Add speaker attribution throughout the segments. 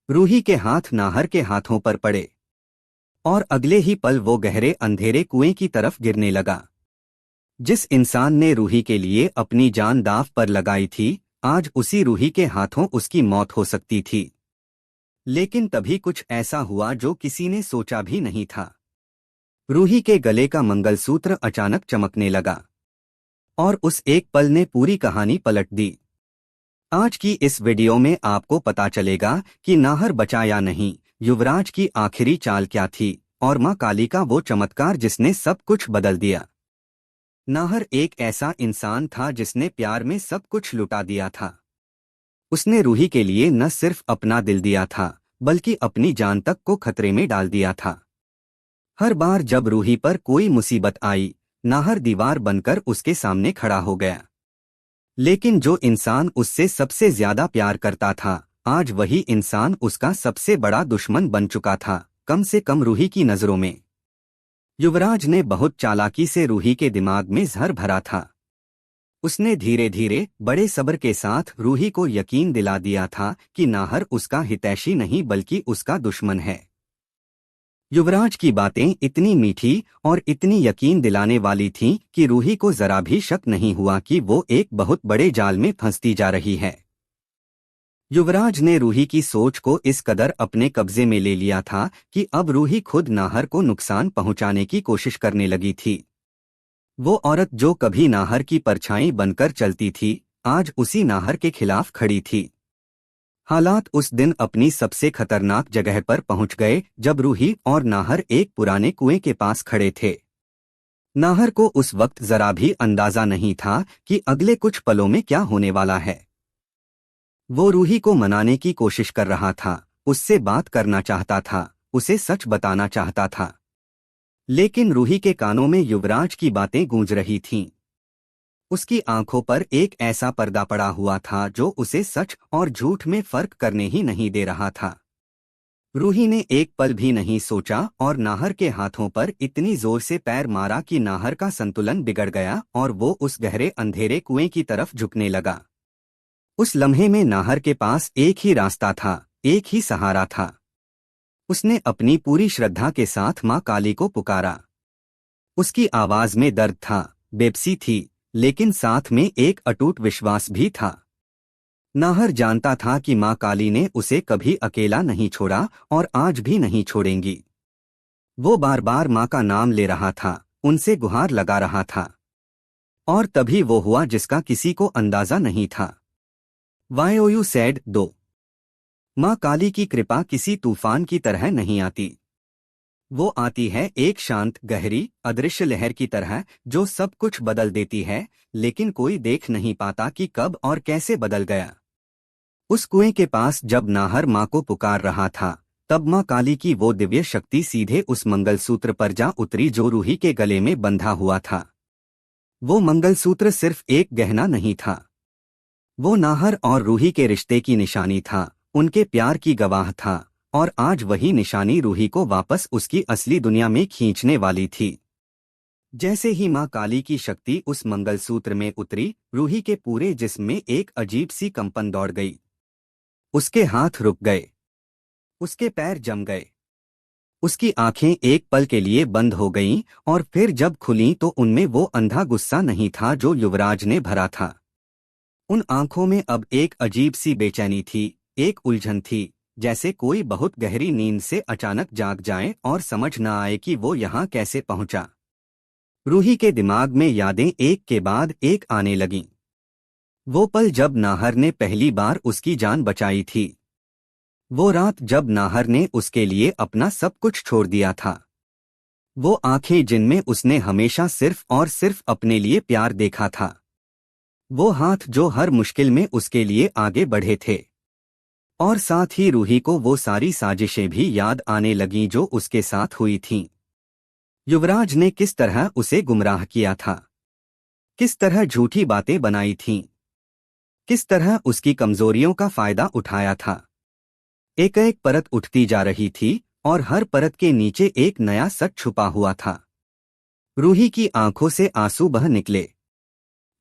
Speaker 1: रूही के हाथ नाहर के हाथों पर पड़े और अगले ही पल वो गहरे अंधेरे कुएं की तरफ गिरने लगा। जिस इंसान ने रूही के लिए अपनी जान दांव पर लगाई थी, आज उसी रूही के हाथों उसकी मौत हो सकती थी। लेकिन तभी कुछ ऐसा हुआ जो किसी ने सोचा भी नहीं था। रूही के गले का मंगलसूत्र अचानक चमकने लगा और उस एक पल ने पूरी कहानी पलट दी। आज की इस वीडियो में आपको पता चलेगा कि नाहर बचा या नहीं, युवराज की आखिरी चाल क्या थी और मां काली का वो चमत्कार जिसने सब कुछ बदल दिया। नाहर एक ऐसा इंसान था जिसने प्यार में सब कुछ लुटा दिया था। उसने रूही के लिए न सिर्फ अपना दिल दिया था, बल्कि अपनी जान तक को खतरे में डाल दिया था। हर बार जब रूही पर कोई मुसीबत आई, नाहर दीवार बनकर उसके सामने खड़ा हो गया। लेकिन जो इंसान उससे सबसे ज्यादा प्यार करता था, आज वही इंसान उसका सबसे बड़ा दुश्मन बन चुका था, कम से कम रूही की नजरों में। युवराज ने बहुत चालाकी से रूही के दिमाग में जहर भरा था। उसने धीरे धीरे बड़े सब्र के साथ रूही को यकीन दिला दिया था कि नाहर उसका हितैषी नहीं बल्कि उसका दुश्मन है। युवराज की बातें इतनी मीठी और इतनी यकीन दिलाने वाली थीं कि रूही को जरा भी शक नहीं हुआ कि वो एक बहुत बड़े जाल में फंसती जा रही है। युवराज ने रूही की सोच को इस कदर अपने कब्जे में ले लिया था कि अब रूही खुद नाहर को नुकसान पहुंचाने की कोशिश करने लगी थी। वो औरत जो कभी नाहर की परछाई बनकर चलती थी, आज उसी नाहर के खिलाफ खड़ी थी। हालात उस दिन अपनी सबसे खतरनाक जगह पर पहुंच गए जब रूही और नाहर एक पुराने कुएं के पास खड़े थे। नाहर को उस वक्त जरा भी अंदाजा नहीं था कि अगले कुछ पलों में क्या होने वाला है। वो रूही को मनाने की कोशिश कर रहा था, उससे बात करना चाहता था, उसे सच बताना चाहता था। लेकिन रूही के कानों में युवराज की बातें गूंज रही थीं। उसकी आंखों पर एक ऐसा पर्दा पड़ा हुआ था जो उसे सच और झूठ में फर्क करने ही नहीं दे रहा था। रूही ने एक पल भी नहीं सोचा और नाहर के हाथों पर इतनी जोर से पैर मारा कि नाहर का संतुलन बिगड़ गया और वो उस गहरे अंधेरे कुएं की तरफ झुकने लगा। उस लम्हे में नाहर के पास एक ही रास्ता था, एक ही सहारा था। उसने अपनी पूरी श्रद्धा के साथ मां काली को पुकारा। उसकी आवाज में दर्द था, बेबसी थी, लेकिन साथ में एक अटूट विश्वास भी था। नाहर जानता था कि मां काली ने उसे कभी अकेला नहीं छोड़ा और आज भी नहीं छोड़ेंगी। वो बार बार मां का नाम ले रहा था, उनसे गुहार लगा रहा था। और तभी वो हुआ जिसका किसी को अंदाजा नहीं था। वायोयू सैड 2। मां काली की कृपा किसी तूफान की तरह नहीं आती। वो आती है एक शांत गहरी अदृश्य लहर की तरह जो सब कुछ बदल देती है, लेकिन कोई देख नहीं पाता कि कब और कैसे बदल गया। उस कुएं के पास जब नाहर मां को पुकार रहा था, तब मां काली की वो दिव्य शक्ति सीधे उस मंगलसूत्र पर जा उतरी जो रूही के गले में बंधा हुआ था। वो मंगलसूत्र सिर्फ एक गहना नहीं था, वो नाहर और रूही के रिश्ते की निशानी था, उनके प्यार की गवाह था। और आज वही निशानी रूही को वापस उसकी असली दुनिया में खींचने वाली थी। जैसे ही मां काली की शक्ति उस मंगलसूत्र में उतरी, रूही के पूरे जिस्म में एक अजीब सी कंपन दौड़ गई। उसके हाथ रुक गए, उसके पैर जम गए, उसकी आंखें एक पल के लिए बंद हो गईं और फिर जब खुलीं तो उनमें वो अंधा गुस्सा नहीं था जो युवराज ने भरा था। उन आंखों में अब एक अजीब सी बेचैनी थी, एक उलझन थी, जैसे कोई बहुत गहरी नींद से अचानक जाग जाए और समझ न आए कि वो यहाँ कैसे पहुंचा। रूही के दिमाग में यादें एक के बाद एक आने लगीं। वो पल जब नाहर ने पहली बार उसकी जान बचाई थी। वो रात जब नाहर ने उसके लिए अपना सब कुछ छोड़ दिया था। वो आंखें जिनमें उसने हमेशा सिर्फ और सिर्फ अपने लिए प्यार देखा था। वो हाथ जो हर मुश्किल में उसके लिए आगे बढ़े थे। और साथ ही रूही को वो सारी साजिशें भी याद आने लगीं जो उसके साथ हुई थीं। युवराज ने किस तरह उसे गुमराह किया था, किस तरह झूठी बातें बनाई थीं, किस तरह उसकी कमजोरियों का फायदा उठाया था। एक एक परत उठती जा रही थी और हर परत के नीचे एक नया सच छुपा हुआ था। रूही की आंखों से आंसू बह निकले।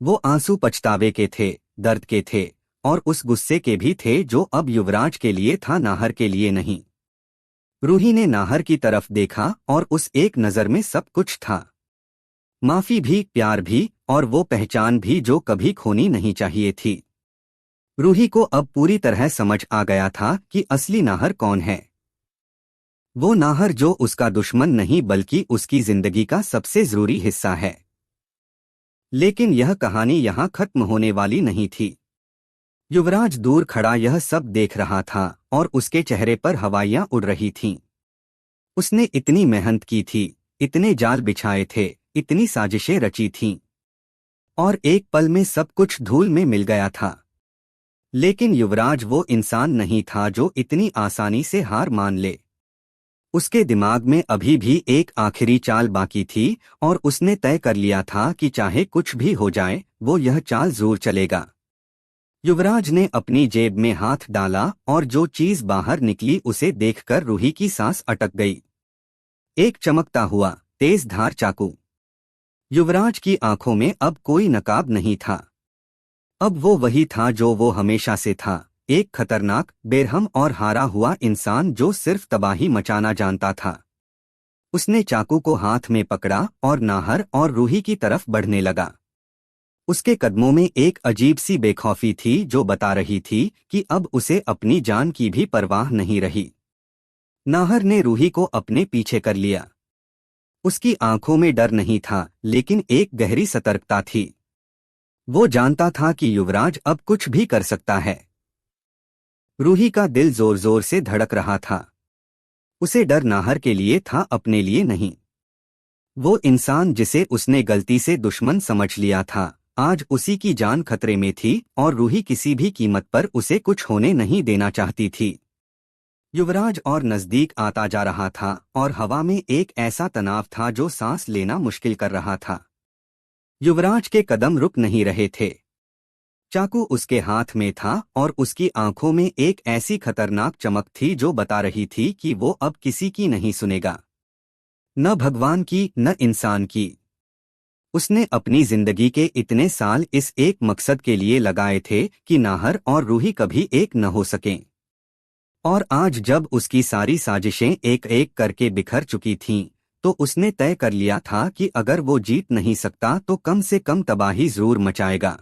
Speaker 1: वो आंसू पछतावे के थे, दर्द के थे और उस गुस्से के भी थे जो अब युवराज के लिए था, नाहर के लिए नहीं। रूही ने नाहर की तरफ देखा और उस एक नज़र में सब कुछ था। माफी भी, प्यार भी, और वो पहचान भी जो कभी खोनी नहीं चाहिए थी। रूही को अब पूरी तरह समझ आ गया था कि असली नाहर कौन है। वो नाहर जो उसका दुश्मन नहीं बल्कि उसकी जिंदगी का सबसे जरूरी हिस्सा है। लेकिन यह कहानी यहाँ खत्म होने वाली नहीं थी। युवराज दूर खड़ा यह सब देख रहा था और उसके चेहरे पर हवाइयाँ उड़ रही थीं। उसने इतनी मेहनत की थी, इतने जाल बिछाए थे, इतनी साजिशें रची थीं, और एक पल में सब कुछ धूल में मिल गया था। लेकिन युवराज वो इंसान नहीं था जो इतनी आसानी से हार मान ले। उसके दिमाग में अभी भी एक आखिरी चाल बाकी थी और उसने तय कर लिया था कि चाहे कुछ भी हो जाए वो यह चाल जरूर चलेगा। युवराज ने अपनी जेब में हाथ डाला और जो चीज बाहर निकली उसे देखकर रूही की सांस अटक गई। एक चमकता हुआ तेज धार चाकू। युवराज की आंखों में अब कोई नकाब नहीं था। अब वो वही था जो वो हमेशा से था, एक खतरनाक, बेरहम और हारा हुआ इंसान जो सिर्फ तबाही मचाना जानता था। उसने चाकू को हाथ में पकड़ा और नाहर और रूही की तरफ बढ़ने लगा। उसके कदमों में एक अजीब सी बेखौफी थी जो बता रही थी कि अब उसे अपनी जान की भी परवाह नहीं रही। नाहर ने रूही को अपने पीछे कर लिया। उसकी आंखों में डर नहीं था, लेकिन एक गहरी सतर्कता थी। वो जानता था कि युवराज अब कुछ भी कर सकता है। रूही का दिल जोर जोर से धड़क रहा था। उसे डर नाहर के लिए था, अपने लिए नहीं। वो इंसान जिसे उसने गलती से दुश्मन समझ लिया था, आज उसी की जान खतरे में थी और रूही किसी भी कीमत पर उसे कुछ होने नहीं देना चाहती थी। युवराज और नजदीक आता जा रहा था और हवा में एक ऐसा तनाव था जो सांस लेना मुश्किल कर रहा था। युवराज के कदम रुक नहीं रहे थे। चाकू उसके हाथ में था और उसकी आंखों में एक ऐसी खतरनाक चमक थी जो बता रही थी कि वो अब किसी की नहीं सुनेगा, न भगवान की न इंसान की। उसने अपनी जिंदगी के इतने साल इस एक मकसद के लिए लगाए थे कि नाहर और रूही कभी एक न हो सकें। और आज जब उसकी सारी साजिशें एक एक करके बिखर चुकी थीं, तो उसने तय कर लिया था कि अगर वो जीत नहीं सकता तो कम से कम तबाही जरूर मचाएगा।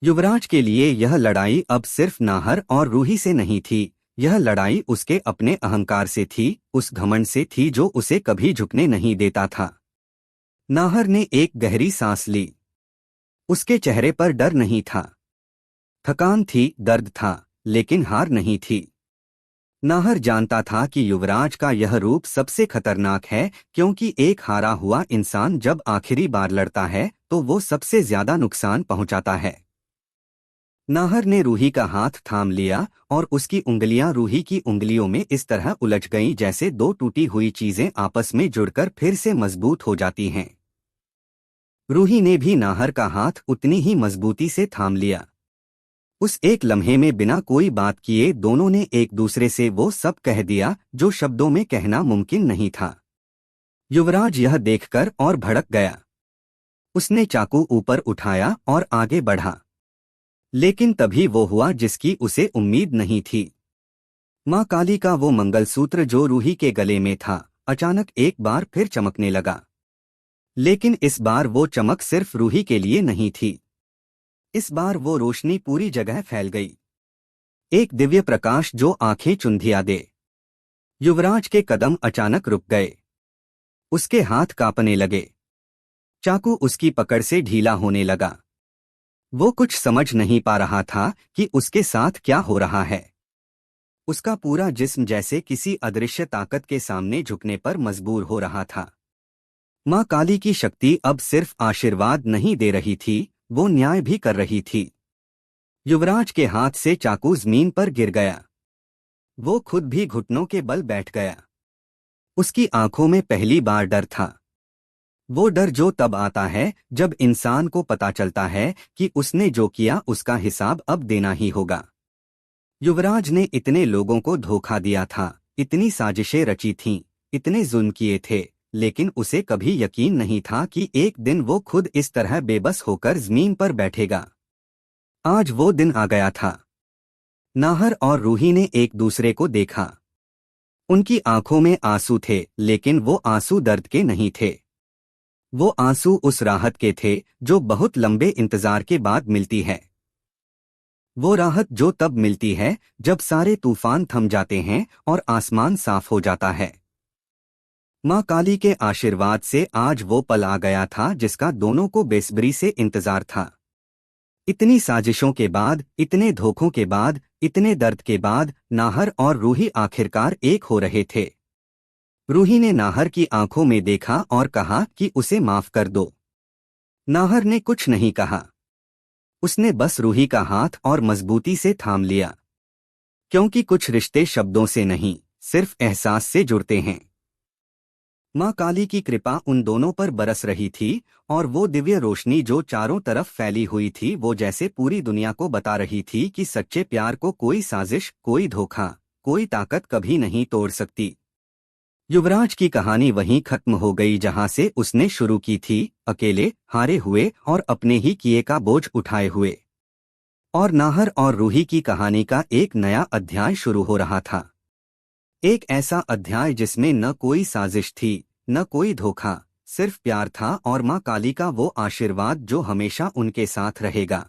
Speaker 1: युवराज के लिए यह लड़ाई अब सिर्फ नाहर और रूही से नहीं थी, यह लड़ाई उसके अपने अहंकार से थी, उस घमंड से थी जो उसे कभी झुकने नहीं देता था। नाहर ने एक गहरी सांस ली। उसके चेहरे पर डर नहीं था, थकान थी, दर्द था, लेकिन हार नहीं थी। नाहर जानता था कि युवराज का यह रूप सबसे खतरनाक है, क्योंकि एक हारा हुआ इंसान जब आखिरी बार लड़ता है तो वो सबसे ज्यादा नुकसान पहुंचाता है। नाहर ने रूही का हाथ थाम लिया और उसकी उंगलियां रूही की उंगलियों में इस तरह उलझ गईं जैसे दो टूटी हुई चीजें आपस में जुड़कर फिर से मजबूत हो जाती हैं। रूही ने भी नाहर का हाथ उतनी ही मजबूती से थाम लिया। उस एक लम्हे में बिना कोई बात किए दोनों ने एक दूसरे से वो सब कह दिया जो शब्दों में कहना मुमकिन नहीं था। युवराज यह देखकर और भड़क गया। उसने चाकू ऊपर उठाया और आगे बढ़ा। लेकिन तभी वो हुआ जिसकी उसे उम्मीद नहीं थी। माँ काली का वो मंगलसूत्र जो रूही के गले में था, अचानक एक बार फिर चमकने लगा। लेकिन इस बार वो चमक सिर्फ रूही के लिए नहीं थी। इस बार वो रोशनी पूरी जगह फैल गई, एक दिव्य प्रकाश जो आंखें चुंधिया दे। युवराज के कदम अचानक रुक गए। उसके हाथ कांपने लगे। चाकू उसकी पकड़ से ढीला होने लगा। वो कुछ समझ नहीं पा रहा था कि उसके साथ क्या हो रहा है। उसका पूरा जिस्म जैसे किसी अदृश्य ताकत के सामने झुकने पर मजबूर हो रहा था। माँ काली की शक्ति अब सिर्फ आशीर्वाद नहीं दे रही थी, वो न्याय भी कर रही थी। युवराज के हाथ से चाकू जमीन पर गिर गया। वो खुद भी घुटनों के बल बैठ गया। उसकी आंखों में पहली बार डर था। वो डर जो तब आता है जब इंसान को पता चलता है कि उसने जो किया उसका हिसाब अब देना ही होगा। युवराज ने इतने लोगों को धोखा दिया था, इतनी साजिशें रची थीं, इतने जुल्म किए थे, लेकिन उसे कभी यकीन नहीं था कि एक दिन वो खुद इस तरह बेबस होकर जमीन पर बैठेगा। आज वो दिन आ गया था। नाहर और रूही ने एक दूसरे को देखा। उनकी आंखों में आंसू थे, लेकिन वो आंसू दर्द के नहीं थे। वो आंसू उस राहत के थे जो बहुत लंबे इंतजार के बाद मिलती है। वो राहत जो तब मिलती है जब सारे तूफान थम जाते हैं और आसमान साफ हो जाता है। माँ काली के आशीर्वाद से आज वो पल आ गया था जिसका दोनों को बेसब्री से इंतजार था। इतनी साजिशों के बाद, इतने धोखों के बाद, इतने दर्द के बाद नाहर और रूही आखिरकार एक हो रहे थे। रूही ने नाहर की आंखों में देखा और कहा कि उसे माफ कर दो। नाहर ने कुछ नहीं कहा। उसने बस रूही का हाथ और मजबूती से थाम लिया, क्योंकि कुछ रिश्ते शब्दों से नहीं, सिर्फ एहसास से जुड़ते हैं। माँ काली की कृपा उन दोनों पर बरस रही थी, और वो दिव्य रोशनी जो चारों तरफ फैली हुई थी वो जैसे पूरी दुनिया को बता रही थी कि सच्चे प्यार को कोई साजिश, कोई धोखा, कोई ताकत कभी नहीं तोड़ सकती। युवराज की कहानी वहीं खत्म हो गई जहां से उसने शुरू की थी, अकेले, हारे हुए और अपने ही किए का बोझ उठाए हुए। और नाहर और रूही की कहानी का एक नया अध्याय शुरू हो रहा था। एक ऐसा अध्याय जिसमें न कोई साजिश थी, न कोई धोखा, सिर्फ प्यार था और माँ काली का वो आशीर्वाद जो हमेशा उनके साथ रहेगा।